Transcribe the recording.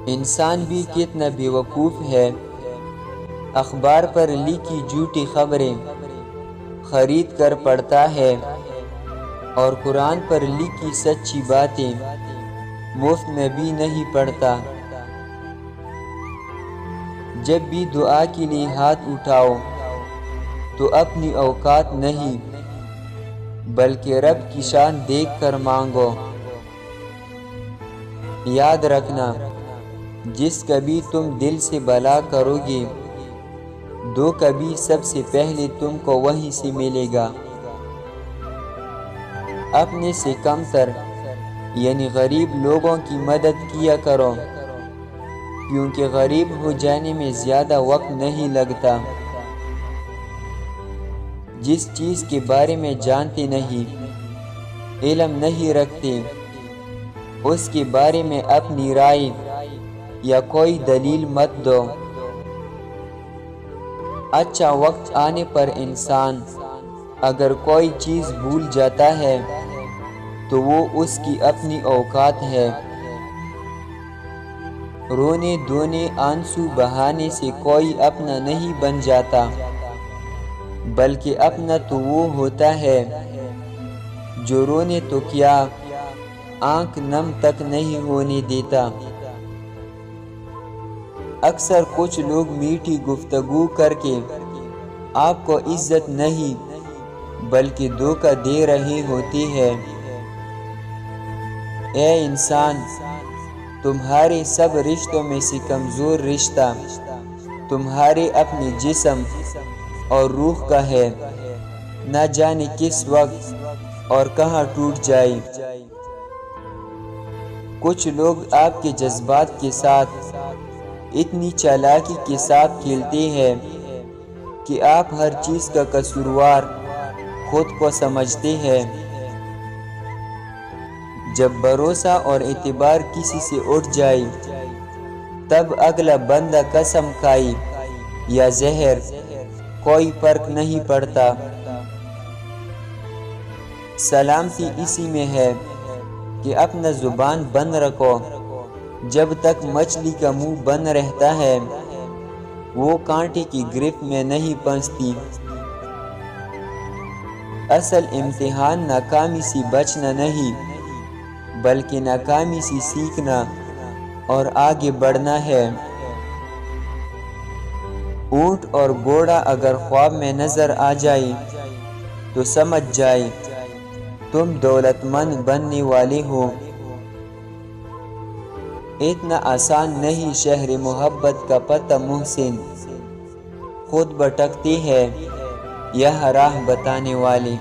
انسان بھی کتنا بیوقوف ہے، اخبار پر لکھی جھوٹی خبریں خرید کر پڑھتا ہے اور قرآن پر لکھی سچی باتیں مفت میں بھی نہیں پڑھتا۔ جب بھی دعا کے لیے ہاتھ اٹھاؤ تو اپنی اوقات نہیں بلکہ رب کی شان دیکھ کر مانگو۔ یاد رکھنا، جس کبھی تم دل سے بھلا کرو گے دو کبھی سب سے پہلے تم کو وہیں سے ملے گا۔ اپنے سے کم تر یعنی غریب لوگوں کی مدد کیا کرو، کیونکہ غریب ہو جانے میں زیادہ وقت نہیں لگتا۔ جس چیز کے بارے میں جانتے نہیں، علم نہیں رکھتے، اس کے بارے میں اپنی رائے یا کوئی دلیل مت دو۔ اچھا وقت آنے پر انسان اگر کوئی چیز بھول جاتا ہے تو وہ اس کی اپنی اوقات ہے۔ رونے دھونے آنسو بہانے سے کوئی اپنا نہیں بن جاتا، بلکہ اپنا تو وہ ہوتا ہے جو رونے تو کیا آنکھ نم تک نہیں ہونے دیتا۔ اکثر کچھ لوگ میٹھی گفتگو کر کے آپ کو عزت نہیں بلکہ دھوکہ دے رہے ہوتے ہیں۔ اے انسان، تمہارے سب رشتوں میں سے کمزور رشتہ تمہارے اپنے جسم اور روح کا ہے، نہ جانے کس وقت اور کہاں ٹوٹ جائے۔ کچھ لوگ آپ کے جذبات کے ساتھ اتنی چالاکی کے ساتھ کھیلتے ہیں کہ آپ ہر چیز کا قصوروار خود کو سمجھتے ہیں۔ جب بھروسہ اور اعتبار کسی سے اٹھ جائے تب اگلا بندہ قسم کھائے یا زہر کوئی فرق نہیں پڑتا۔ سلامتی اسی میں ہے کہ اپنا زبان بند رکھو۔ جب تک مچھلی کا منہ بند رہتا ہے وہ کانٹے کی گرفت میں نہیں پھنستی۔ اصل امتحان ناکامی سے بچنا نہیں بلکہ ناکامی سے سیکھنا اور آگے بڑھنا ہے۔ اونٹ اور گھوڑا اگر خواب میں نظر آ جائے تو سمجھ جائے تم دولت مند بننے والے ہو۔ اتنا آسان نہیں شہر محبت کا پتہ محسن، خود بھٹکتے ہیں یہ راہ بتانے والے۔